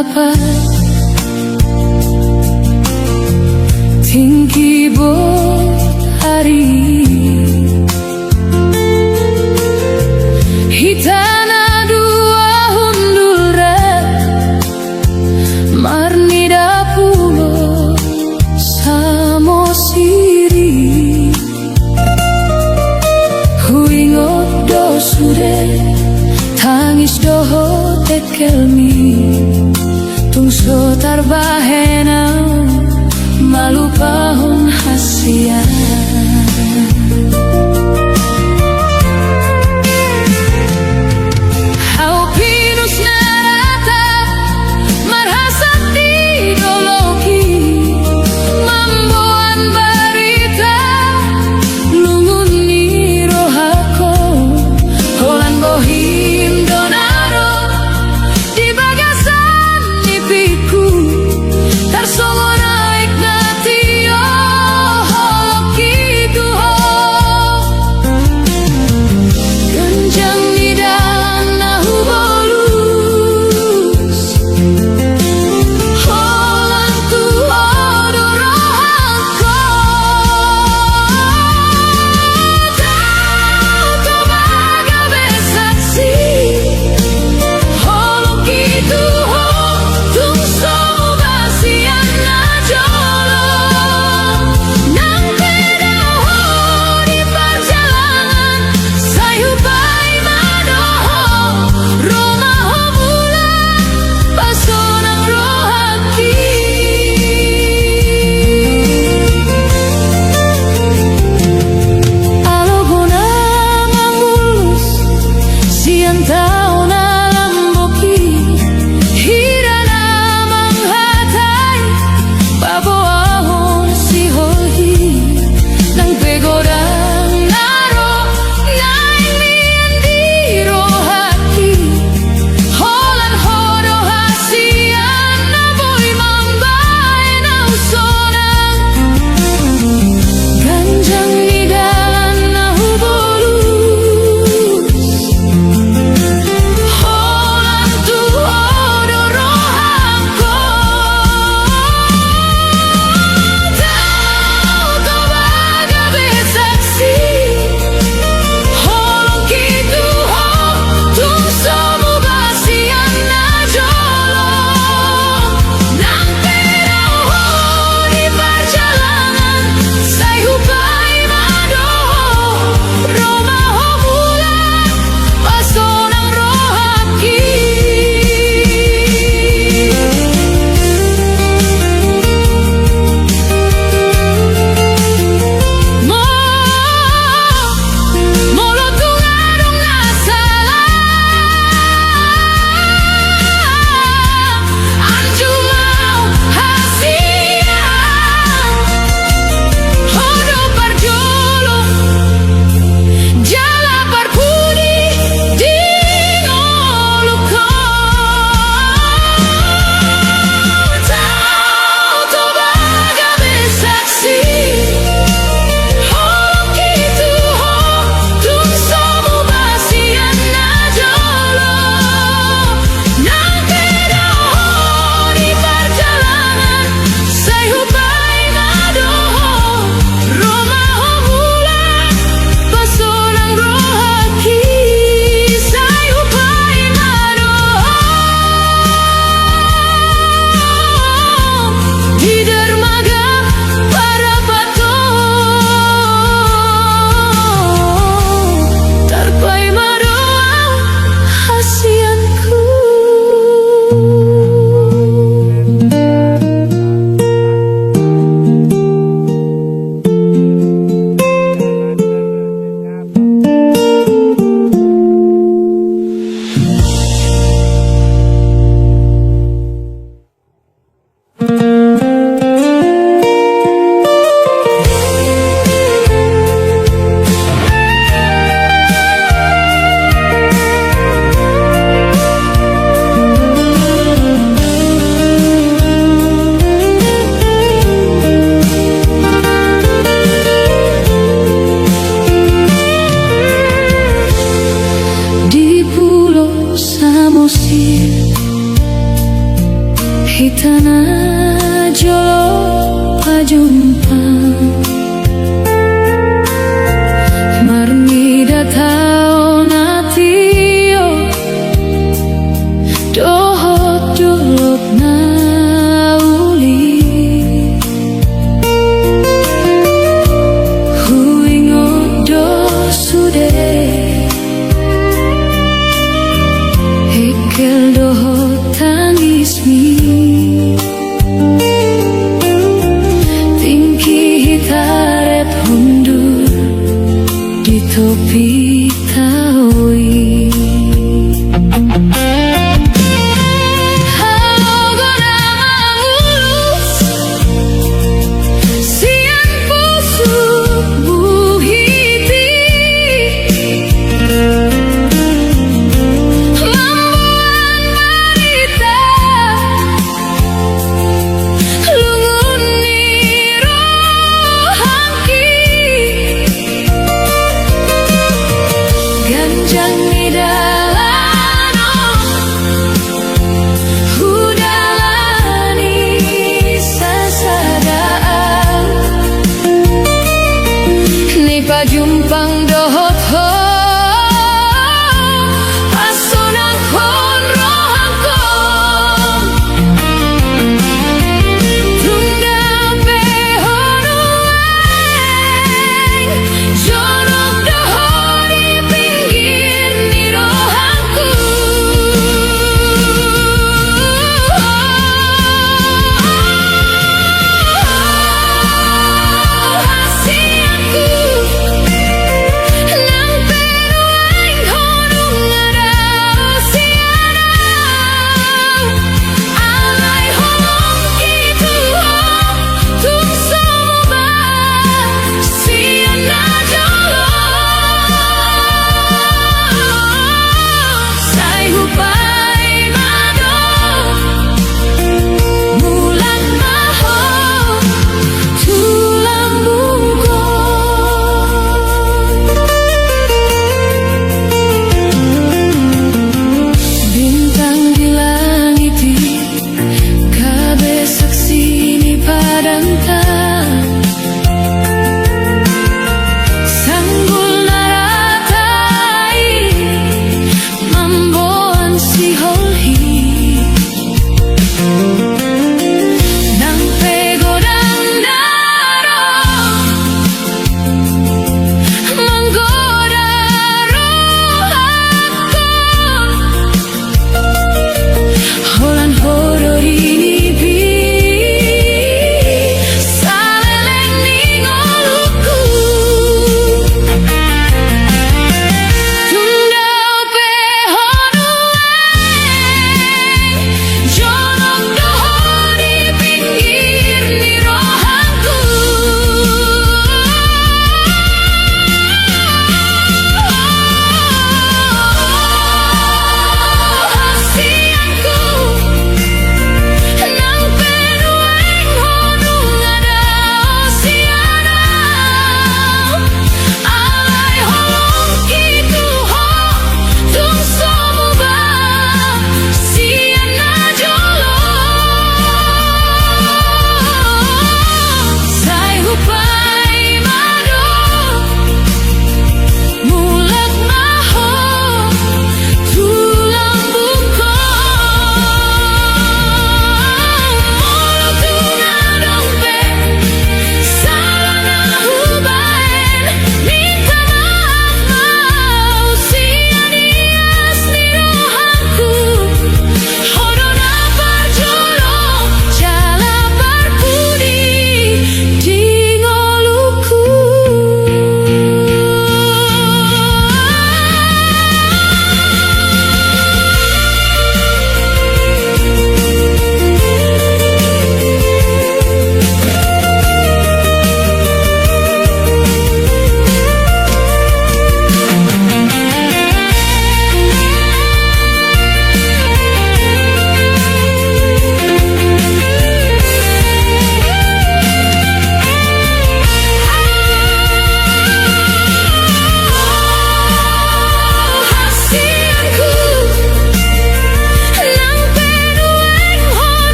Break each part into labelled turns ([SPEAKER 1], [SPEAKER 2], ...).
[SPEAKER 1] dapat tinggi hari hitana dua hundura marnida pulo samosiri huingot do sude tangis doho tekelmi tungso tarbahena malu pahon hasia hau pinus narata marhasat ideologi mamboan barita lungun ni rohako holan bohim donaro di bagasan nipiku tarsongo naik natio Hitana jolo pajumpang marmida tao natio dohot dolok na uli huingo do sude hekel dohot tangis mi taret hundur di topi taui. Halo goda mangulus siang pusuk buhiti mambuan marita lungun ganjang ni dalano hudalani sasadaan ni pajumpang dohot ho pasonang hon rohangkong tunggal pehonueng jorok dohot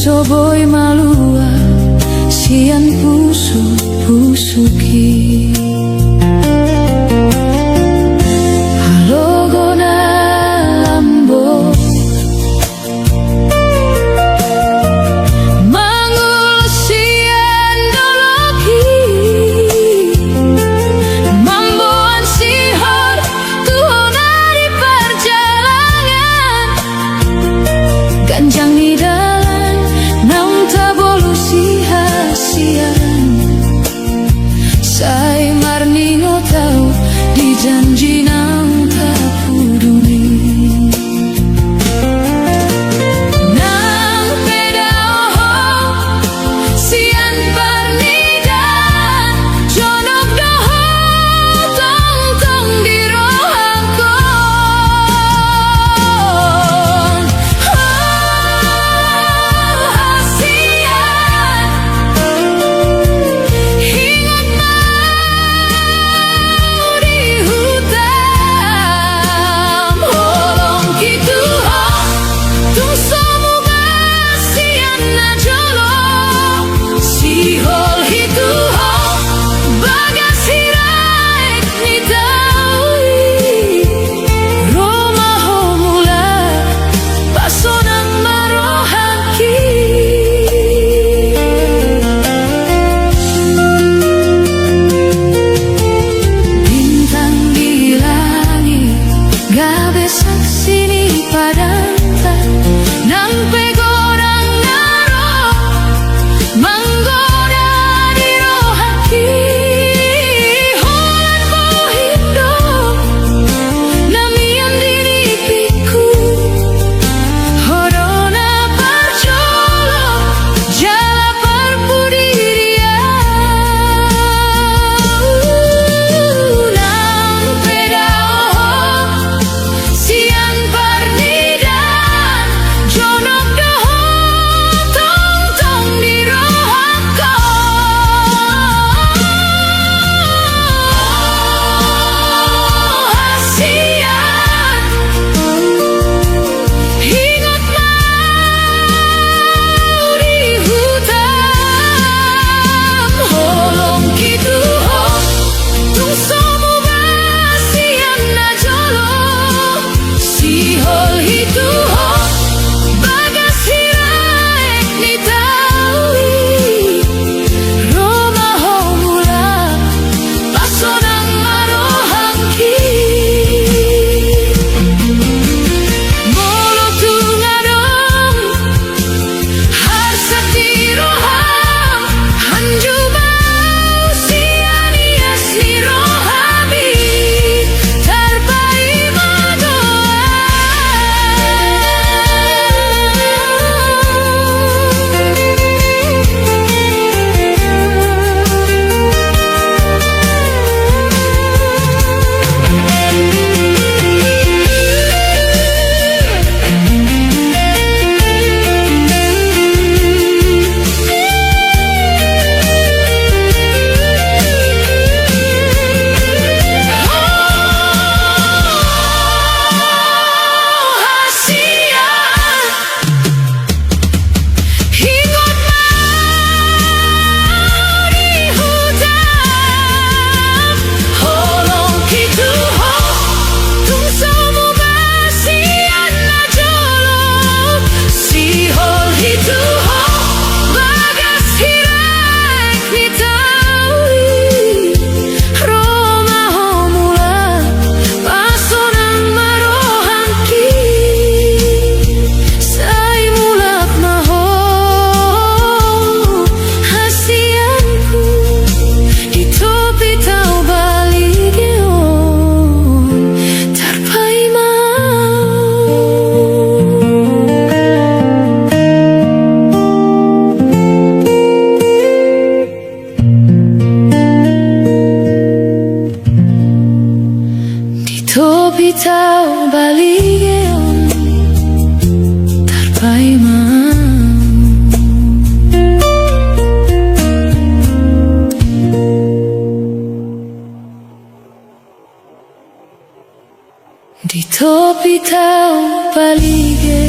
[SPEAKER 1] soboi malua sian pusuki halogona lambo mangul sian doloki mamboan sihor tuhon dari perjalanan ganjang di dalan naung tabolu sia-sian sai marni ngotau di janji naung tapuduni nang pedao sian parnidan jonok doho tong di rohangkon hasian ingat mau di hutan holong gitu ho tung somuga sian najolo si hol hitu ho bagas hiraek ni taui Roma ho mula pasonang marohaki bintang di langit gabe saksi ni padanta nang pegorang ngaro manggoda di rohaki holan pohindo namian diri piku horona parjolo jala parpudirian nang pedao sian parnidan jonok doho tong di rohangkon hasian ingat mau di hutan holong gitu ho tung somuga sian najolo si hol hitu ho bagas hiraek ni taui Roma ho mula pasonang marohangki bolo tungadong harsati roham hanju bau sian ias ni rohami tarpai Tau baligeon tarpai mau di topi tau balige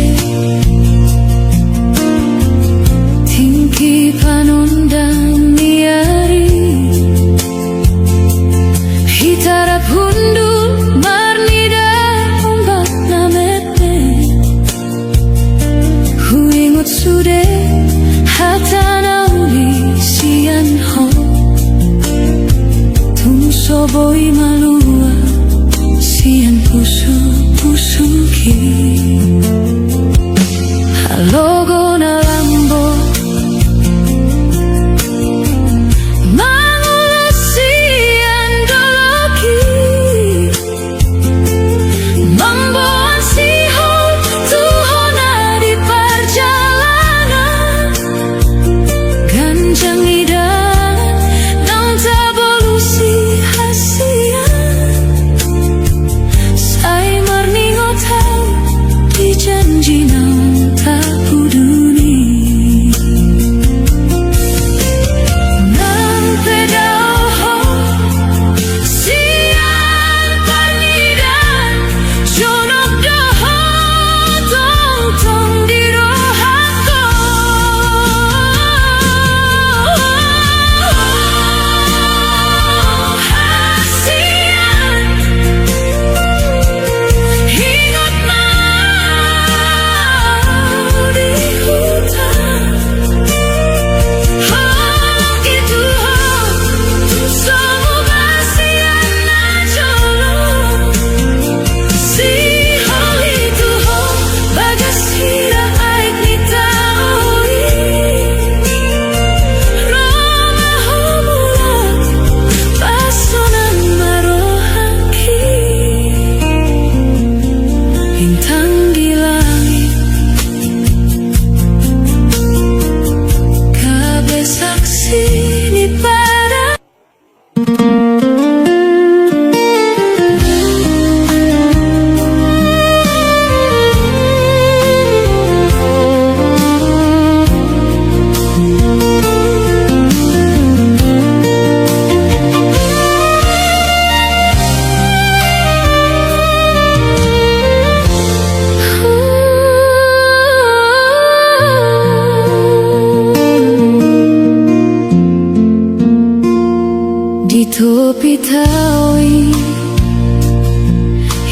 [SPEAKER 1] pitawi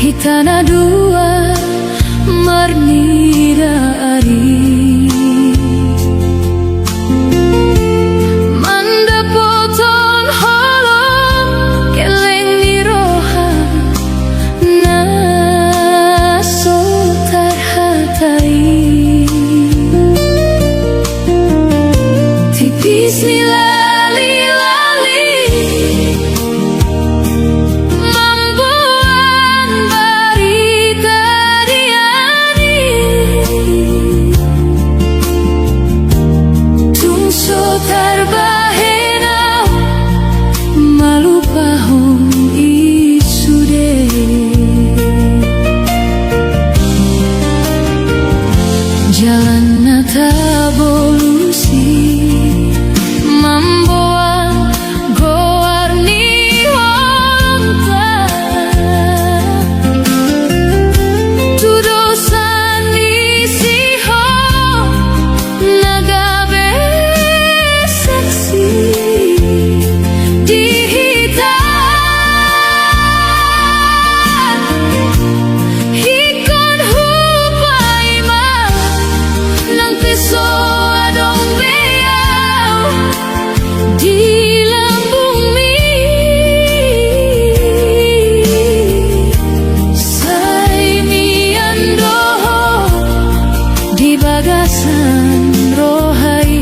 [SPEAKER 1] hitana dua marnida ari manda poton holong keleng ni roha na sotar hatai tipis ni jalan nata bolusi membuat goarni wonta tudosan isiho nagabe seksi dihita so adong beliau di lambung mi sai miando di bagasan rohai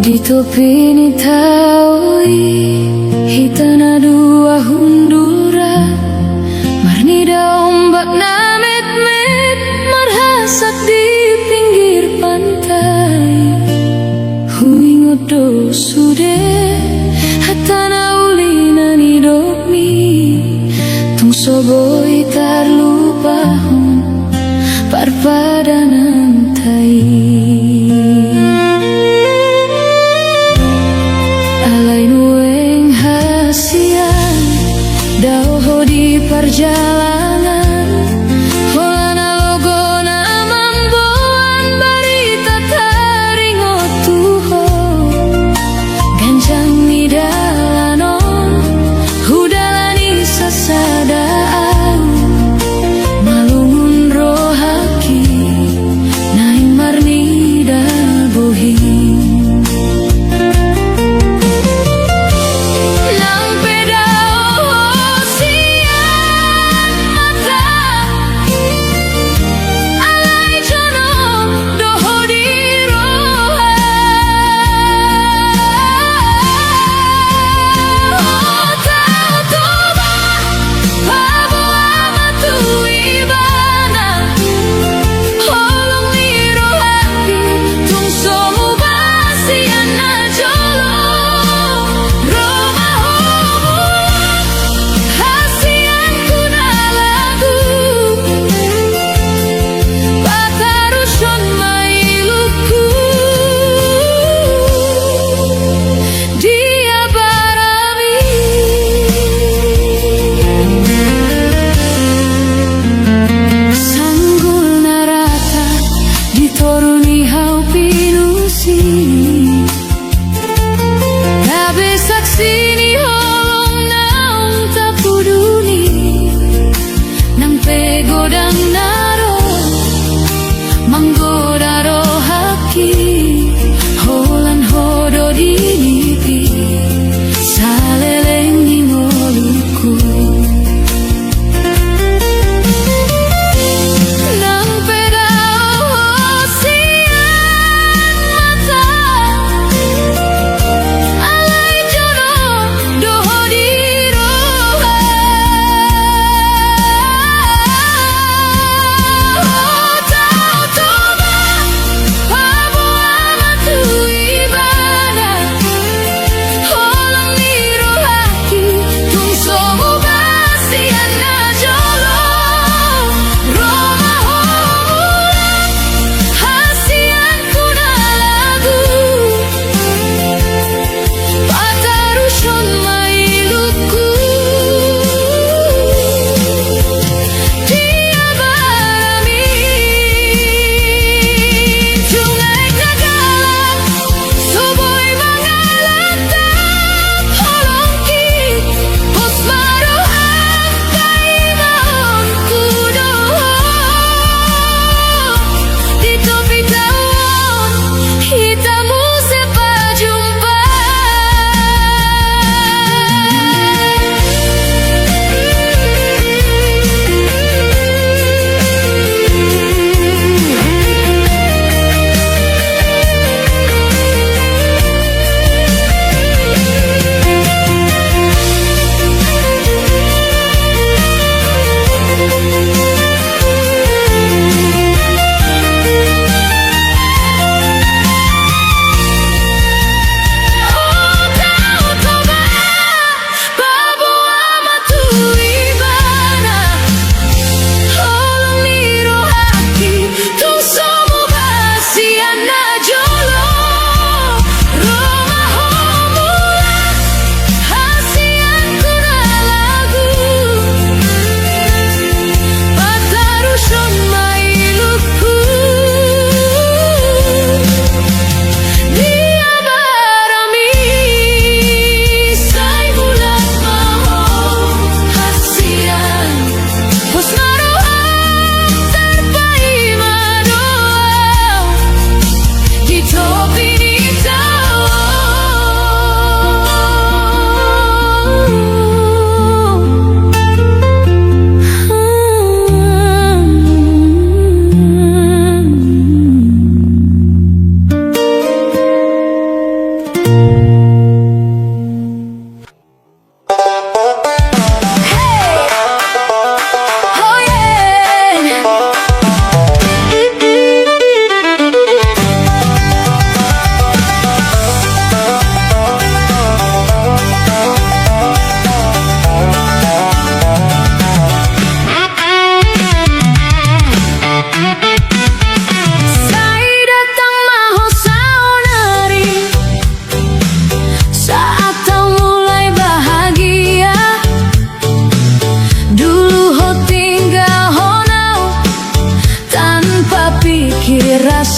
[SPEAKER 1] Ditopini taui hitana dua hundura marnida ombak na met-met marhasak di pinggir do sude hatana ulina ni domi tung soboi tarlupahon parpadanan tai alai nueng hasian dauho di perjalanan holana logona mamboan barita taringo tuho ganjang ni dalanon hudalani sasadaan malungun rohaki naing marni dalbohi nang pedao siang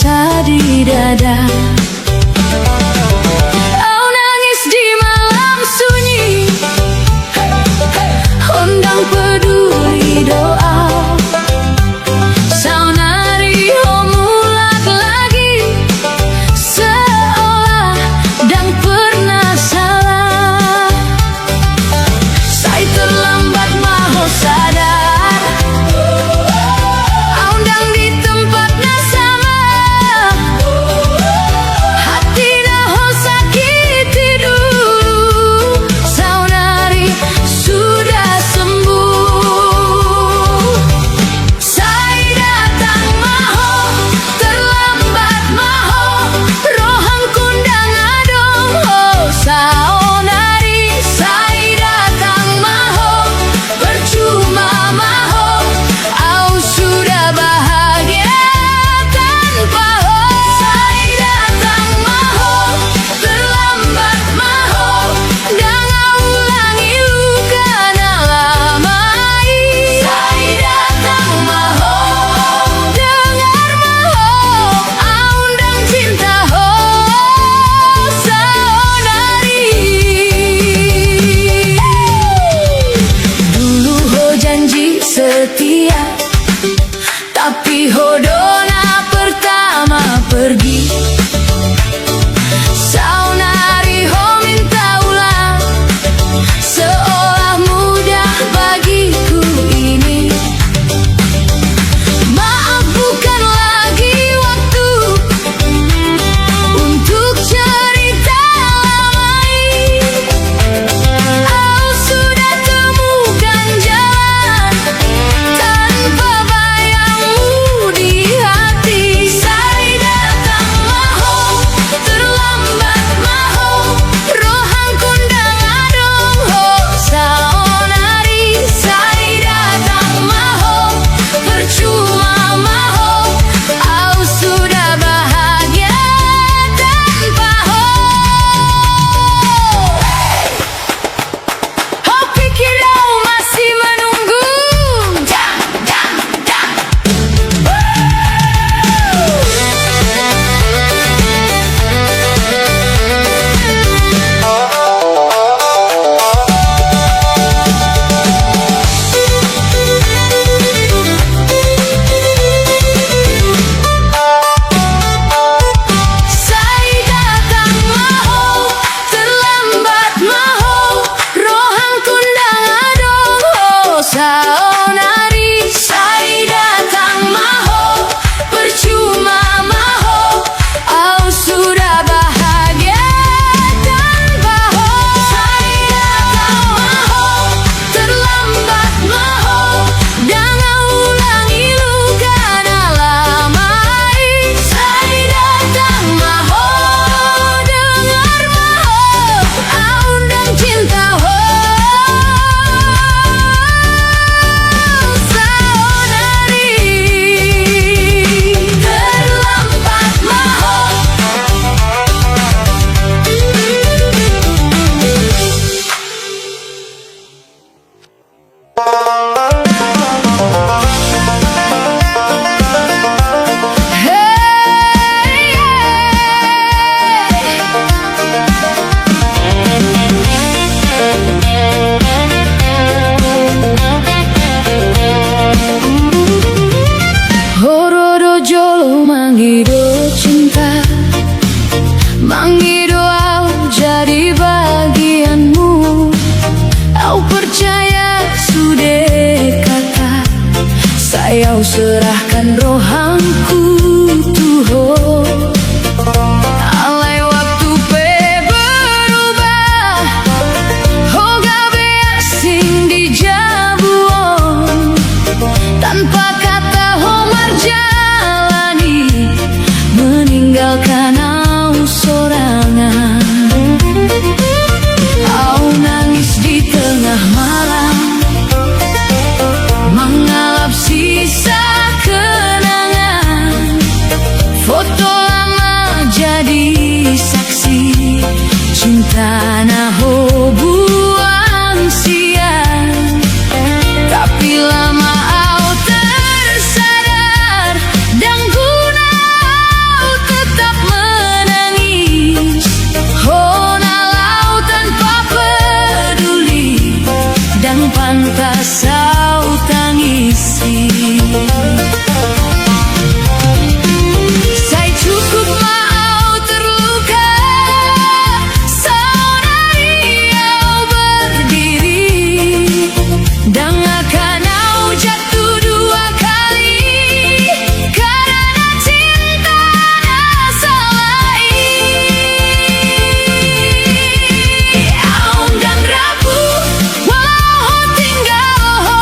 [SPEAKER 1] rasa di dada. Au nangis di malam sunyi, undang peduli doa. Saunari homulat lagi, seolah dan pernah salah. Saya terlambat maho sadar, undang di tempatnya sama. Hati naho sakiti dulu, saunari sudah sembuh. Saya datang maho, terlambat maho, rohang kundang adong. Oh saunari, saya datang maho, percuma maho, au sudah bahagia tanpa ho. Saya datang maho, terlambat maho, dan ulangi luka nalamai. Saya datang maho, dengar maho, undang cinta ho, saunari. Dulu ho janji setia, tapi ho dona pertama pergi. Saunari ho minta ulang, seolah mudah bagiku ini. Maaf bukan lagi waktu untuk cerita lamai. Au sudah temukan jalan tanpa bayangmu di hati. Saya datang maho, terlambat maho, rohang kundang adong. Oh saunari, saya datang maho, percuma maho, au sudah bahagia tanpa ho. Ho pikir au masih menunggu? Dang, dang, dang. Saya datang maho, terlambat maho, rohang kundang adong. Oh saunari, saya datang maho, percuma maho, au sudah bahagia tanpa ho. Saya datang maho, terlambat maho, dan ulangi luka nalamai. Saya datang maho, dengar maho, undang cinta ho, saunari. Terlambat maho. Horodo jolo mangido cinta, mangido au jadi bagianmu. Au percaya sudah kata, saya serahkan rohangku tuho. Alai waktu pe berubah, ho gabe asing di jabuon. Tanpa kata ho marjalani, meninggalkan au sorangan. Au nangis di tengah malam, mengalap sisa kenangan. risau tangisi. Saya cukup mau terluka, saudari kau berdiri, dan akan kau jatuh dua kali, karena cinta rasa lain. Aum dan rapuh, walau tinggal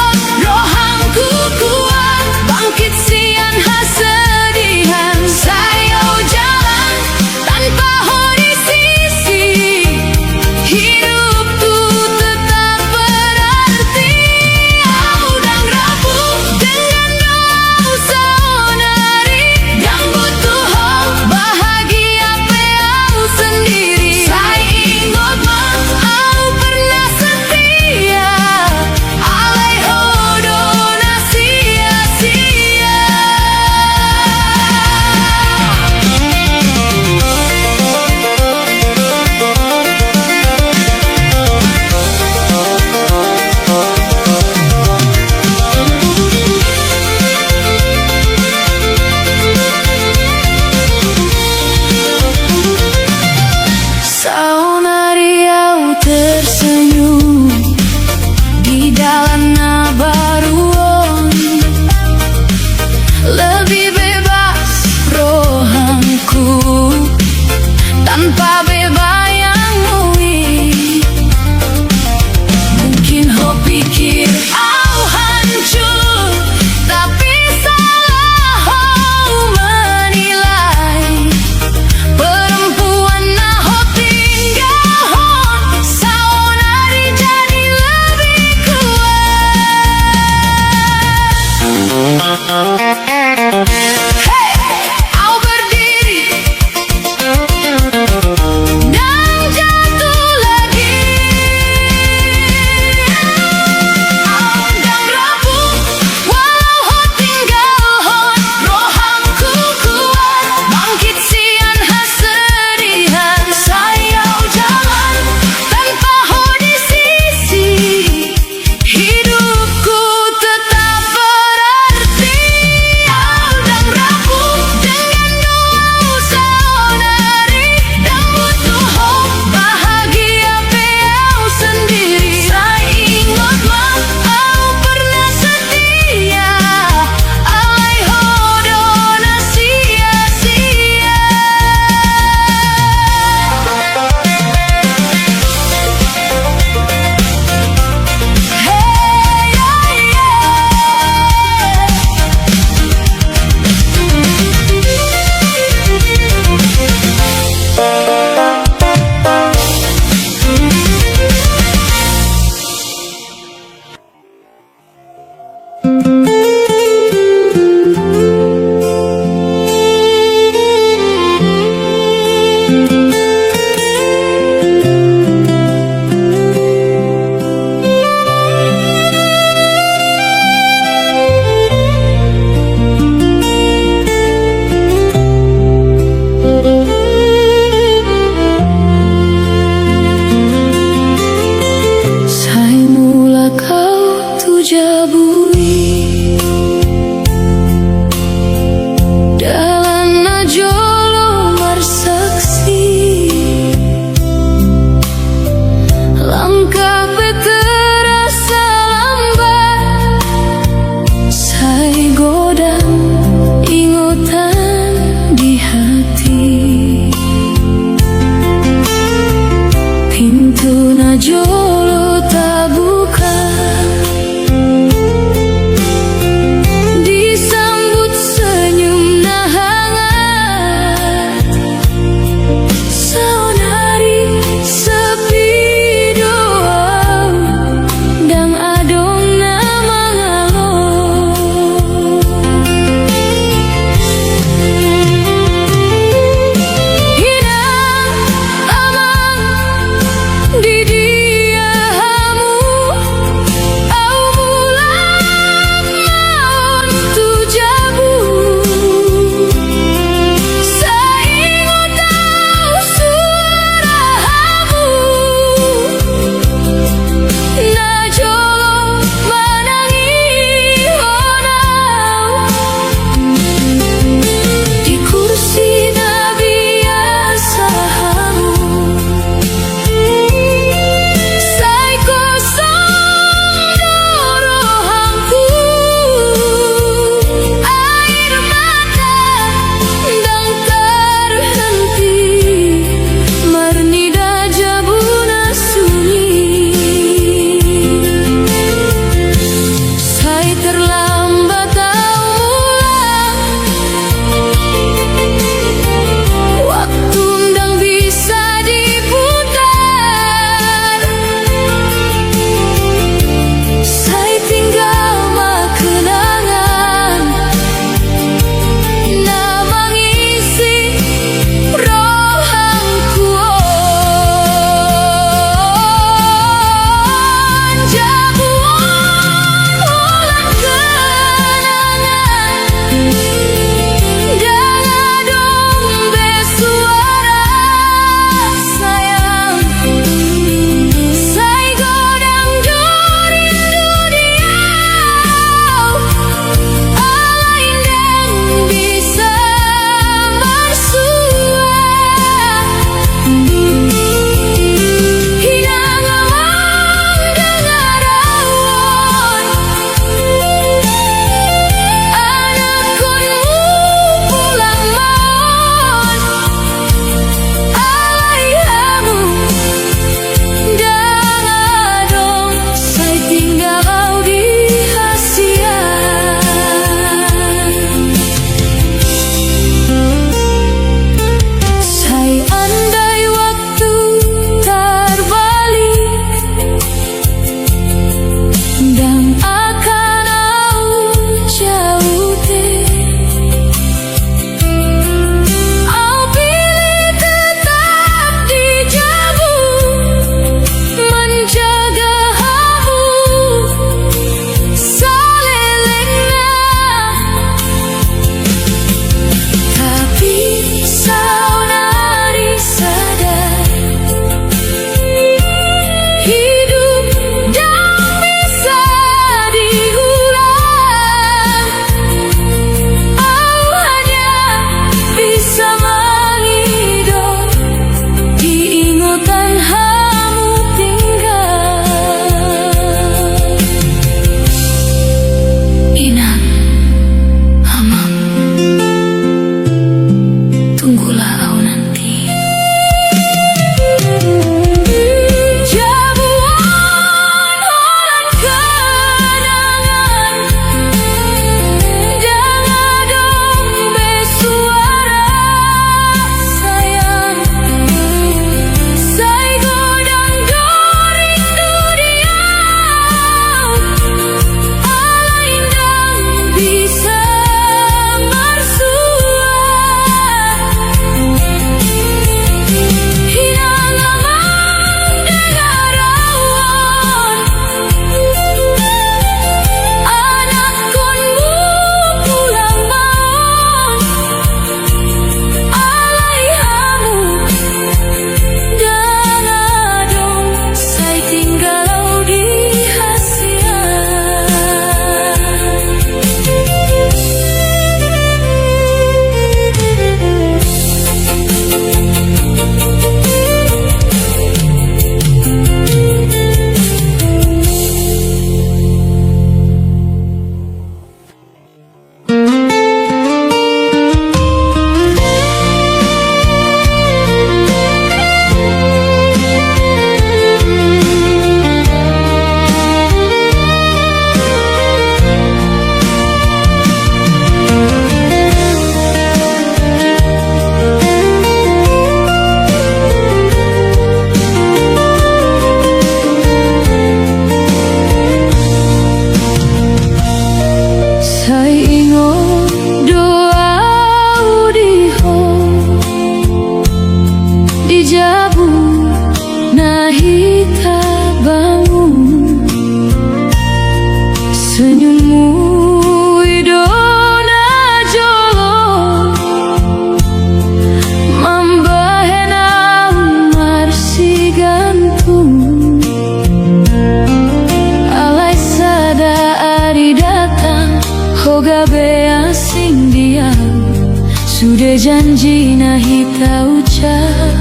[SPEAKER 1] janji nahi tahu ucap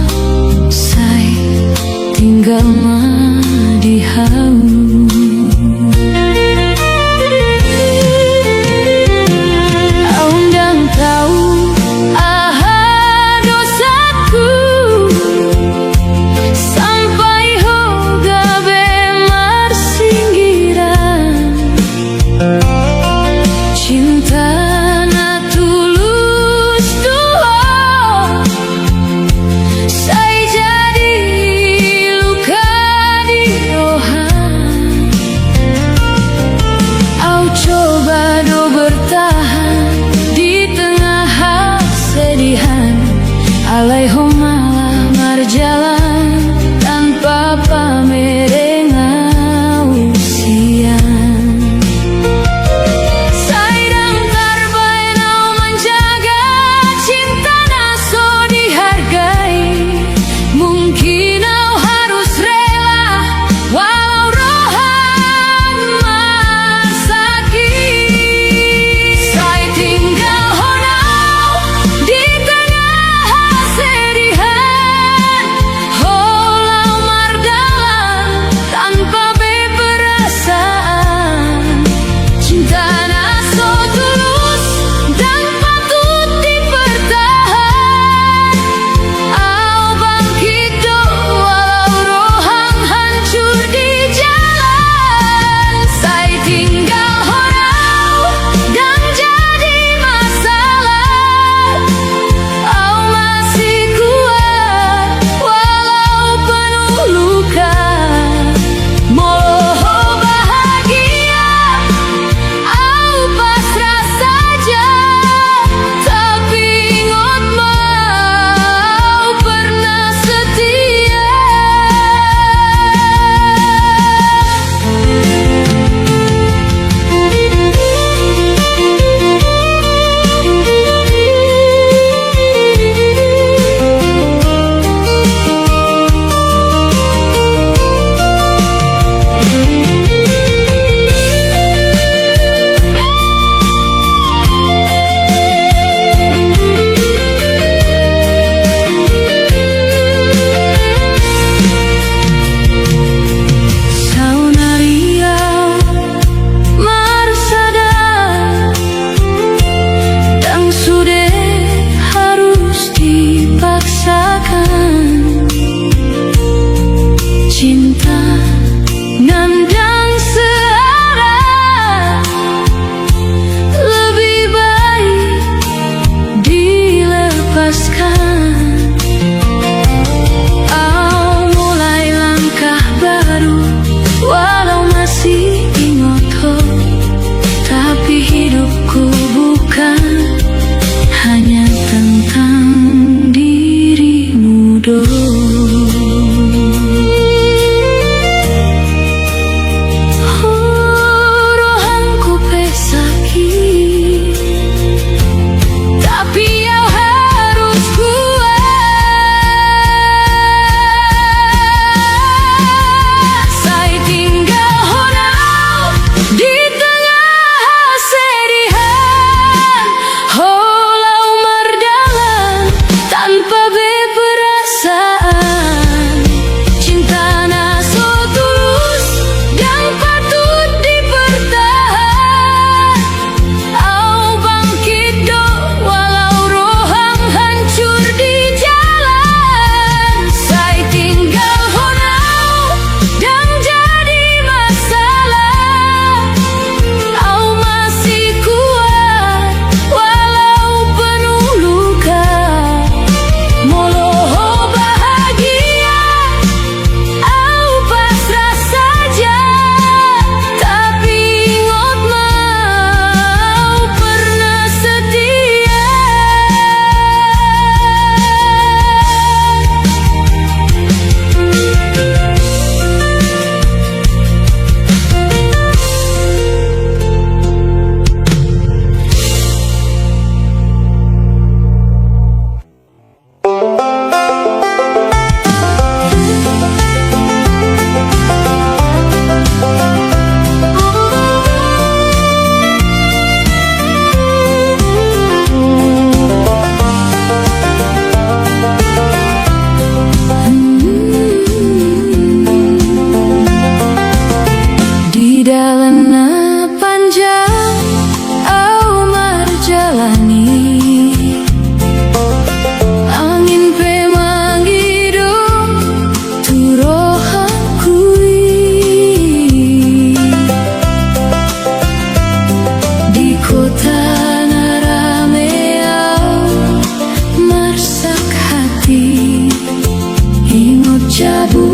[SPEAKER 1] Sai tinggal mah dihau Undang tahu aha dosaku Sampai hoga bemar singgiran Cinta na tulus doa Saya jadi luka di doha dalam panjang au marjalani angin pemangido turohan kui di kota narame au marsak hati ingot jabu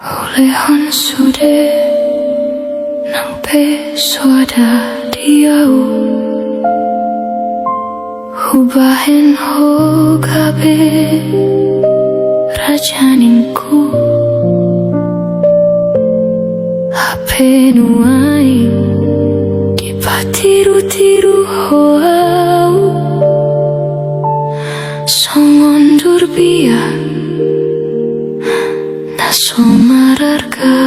[SPEAKER 1] Olehan sude nang peswada diau hubahen ho gabe rajaninku hape nuaing dipatiru-tiru hoau songondur biak somararga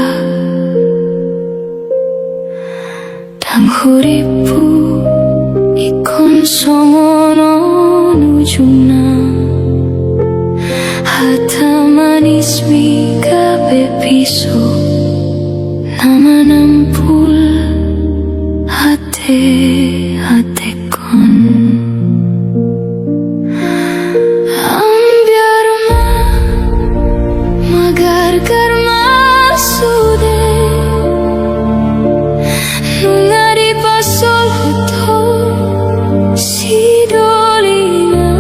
[SPEAKER 1] dang huripu ikon songono nujuna hata manis mi gabe piso nama nampul hati hati kon ambiar magar karma sude nunga di pasol hoto si dolina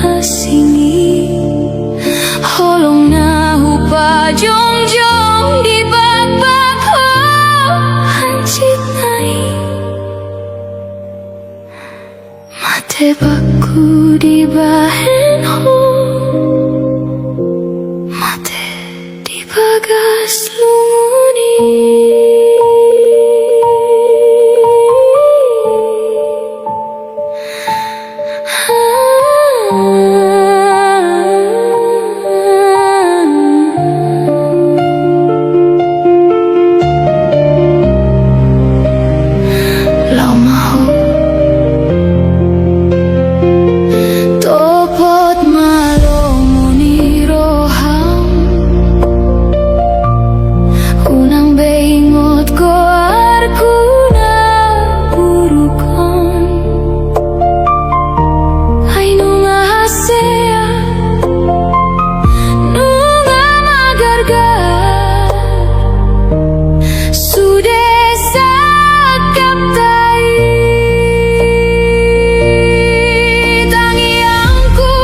[SPEAKER 1] hasingi holong na hupa jong jong di bak bak ho hancit nai mate baku di bahen ho mate di bagas lumuni Topot malomuni roham unang beingot ko arkuna burukan ay nunga hasea nunga magargar sudah sakap tai tangiangku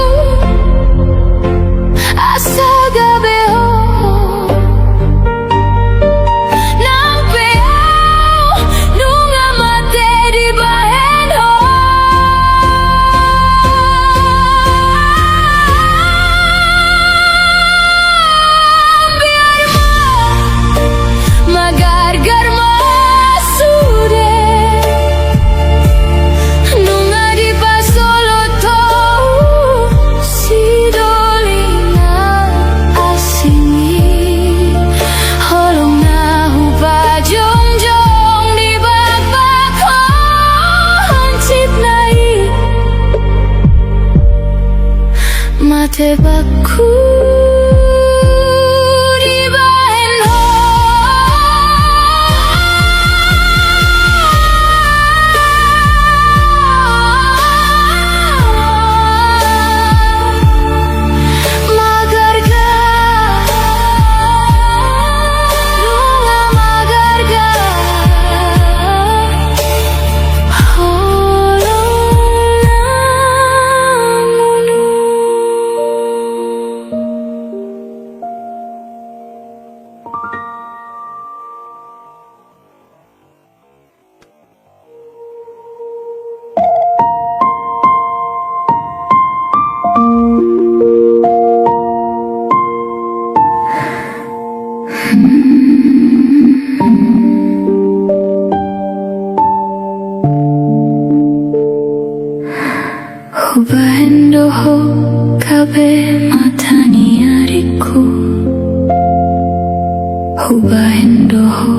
[SPEAKER 1] asa gabeho nang peo nunga mate di bahen ho biar magar-gar masude nunga di pasoloto si dolina asingi holong na hupa jong jong di bak bak ho hancit nai mate baku di bahen ho magargar nunga magargar holong namunu hubahen doho kabe matani ariku hubahen doho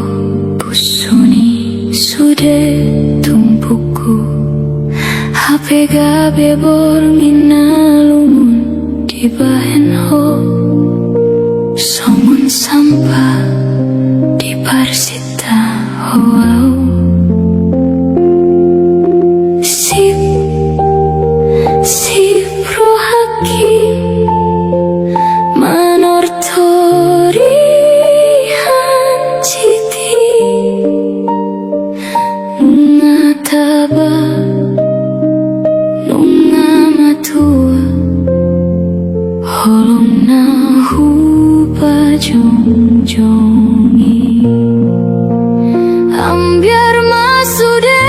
[SPEAKER 1] busuni sude tumpuku hape gabe borngina lumun di bahen ho songun sampah di parsita hoau sip sip rohaki manortori hanciti nunga taba nunga matua holong na hupa jong jongi ambiar masude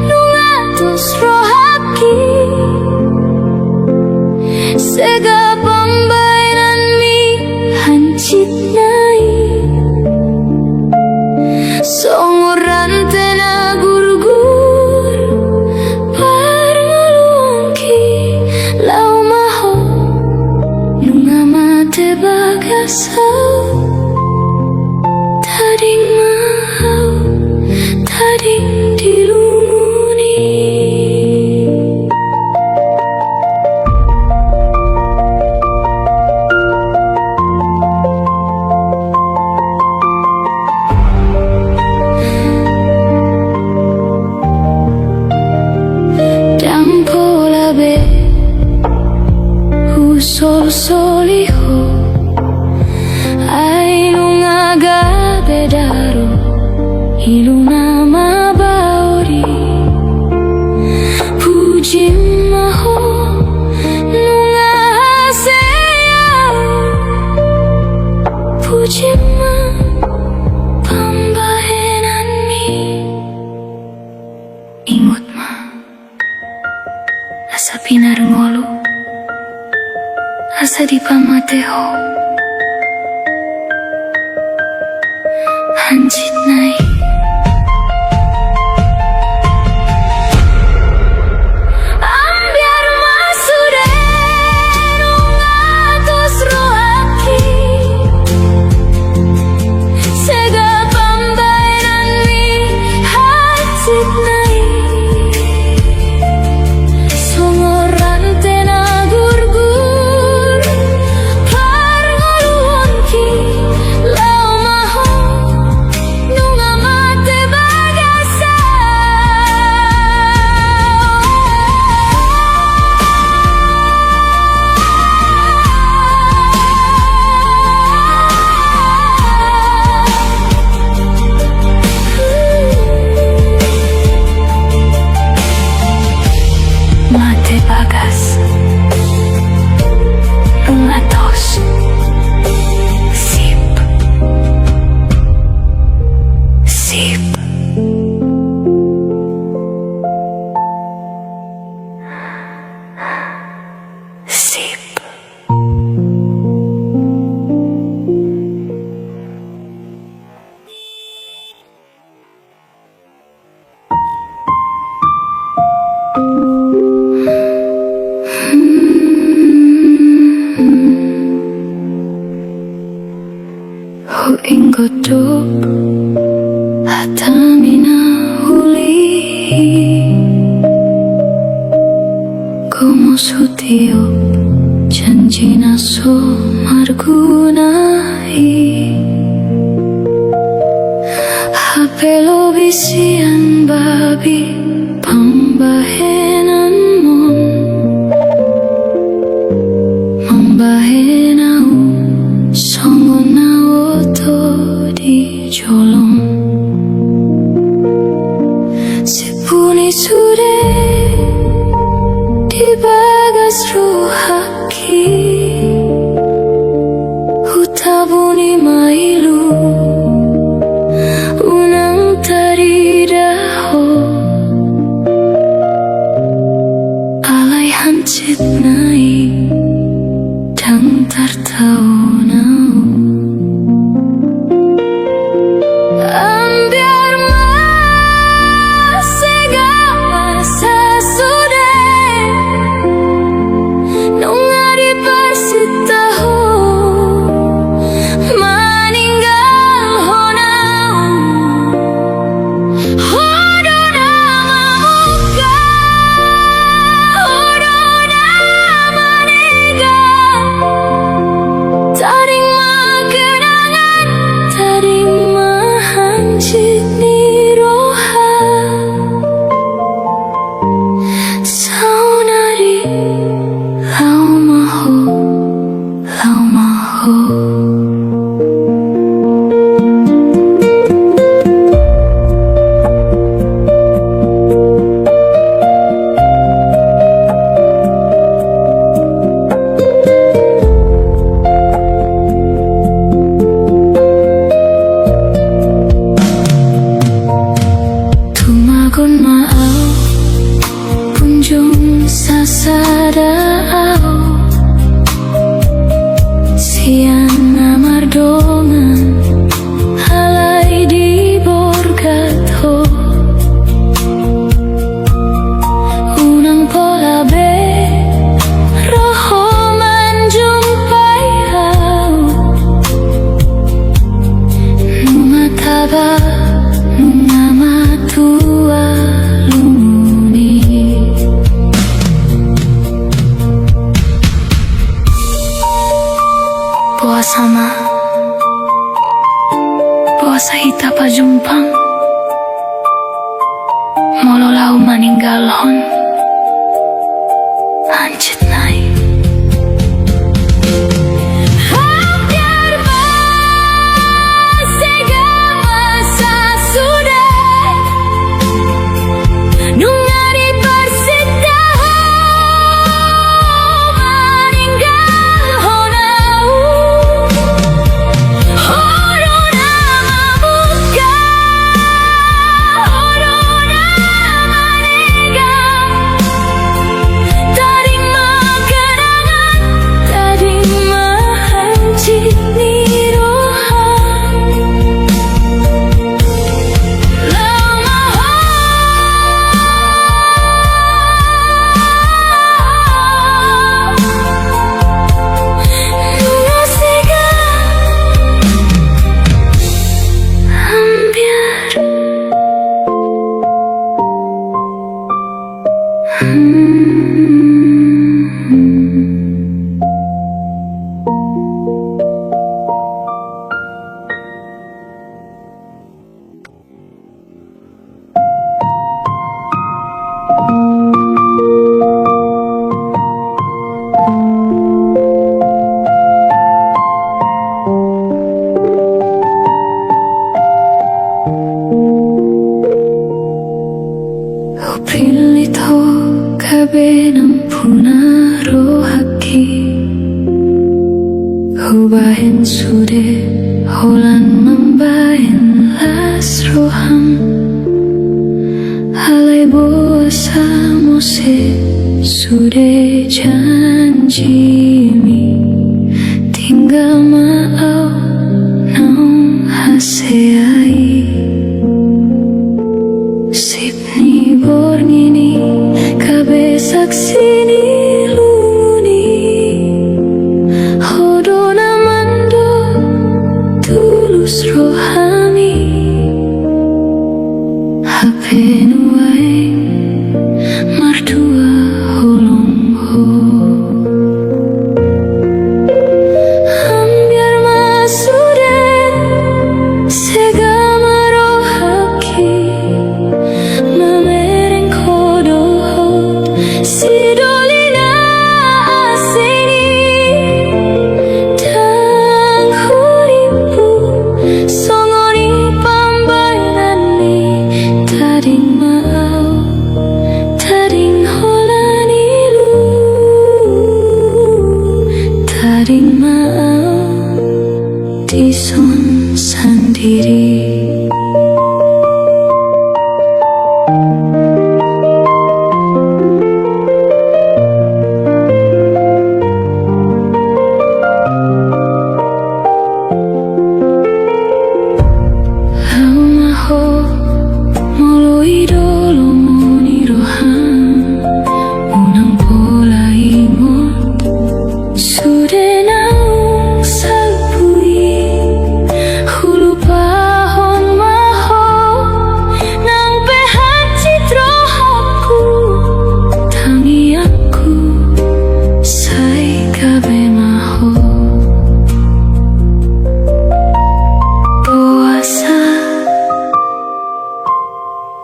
[SPEAKER 1] nunga tos rohaki sega pambainan mi hancit nai songuran tena gurgur parngalungki lau maho nunga mate bagasau nama bauri puji maho nunga haseya puji ma pambahenan mi ingut ma asa pinarngolu asa di pamateho hanjit nai ambiar masude nungatos rohaki sega pambainan mi hanjit nai songoran tena gurgur parngoluon ki lau maho nunga mate bagasa mate bagas nungatos sip sip sip ho inggodok hatamina huli como sutiop janjina so margunai hapelo bisian babi pambahenan mon mambahenau songonau to di jolong sepuni sude di bagas rohaki hutabuni mailu unang taridaho alai hancit nai dang tartau nau ambiar masega masa sude nunga di persitaho maninggal honau hodo nama muka hodo nama nega taring makenangan taring mahanjit niroha saunari lau maho lau maho tumagon maau punjung sasadao sian namardongan halai di borgato unang pola be roho manjumpai au nunga taba nunga matua lumuni puasa puasa hita pajumpang mololau maninggalhon hancit nai ambiar masega masa sude Pilito gabi ng punaro haki Hubahin sude holan mambahin las roham Halay bosa mose sude janjimi Tinggal maaw naong haseai Sipni borngini kabe saksini luni Hodo namando tulus rohani Hapenu waing martua holong ho Ambiar masude segama rohaki Sidolina asini Tang huripu Songoni pambainani Tading mau Tading holani lu Tading mau Dison sendiri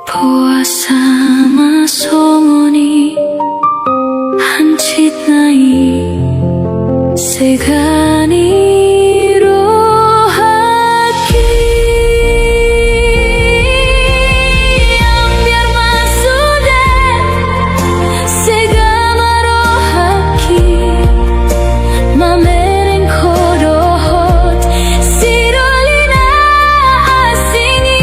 [SPEAKER 1] Puasa masongoni hancit nai segani rohaki ambiar masude segama rohaki mamereng kodohot sidolina asini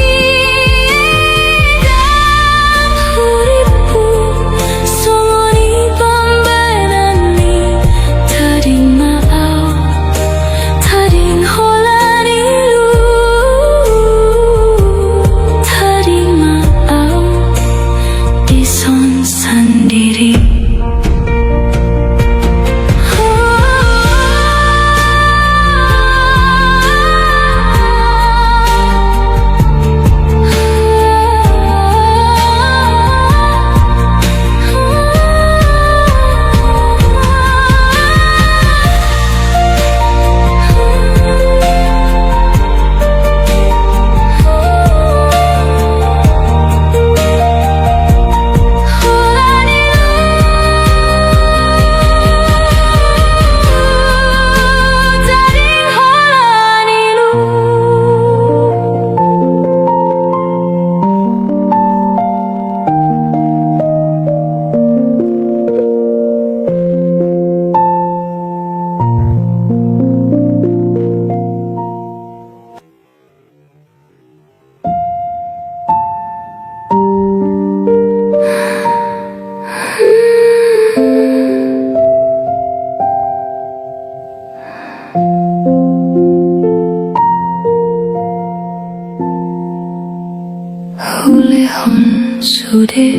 [SPEAKER 1] Hulehon sude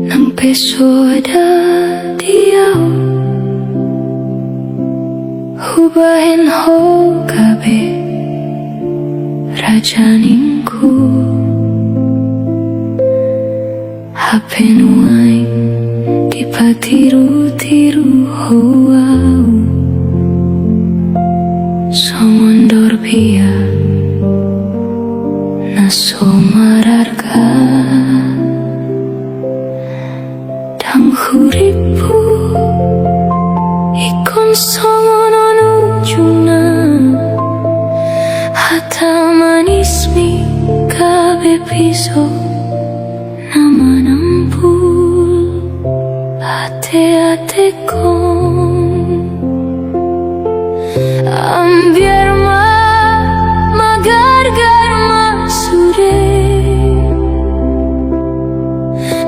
[SPEAKER 1] nang pesoda diau Hubahin ho kabe rajaningku HP nuai dipatiru-tiru huau somondor pia naso mararga dang huripu ikon songono nujuna hata manismi kabe piso nama nampul ate kon ambiar magar sure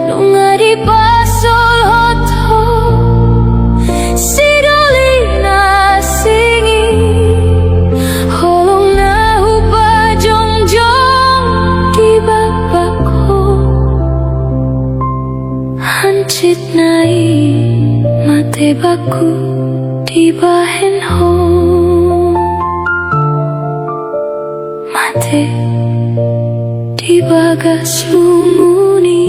[SPEAKER 1] nunga di pasol hoto sidolina singi holong na hupa jongjong di babako hancit nai mate baku di bahen ho mate di bagas lumuni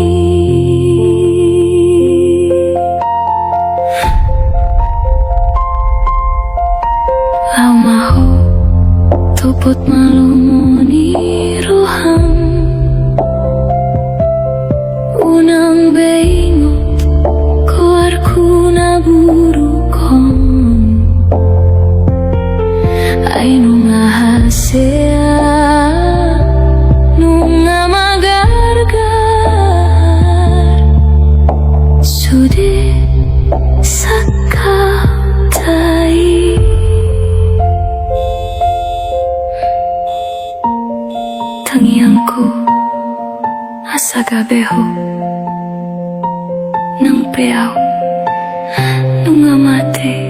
[SPEAKER 1] lau maho topot malumuni roham unang beingot koarku naburu kon ay nunga hasea nunga magargar sude sakatai tangiangku asa gabeho nang peau nunga mate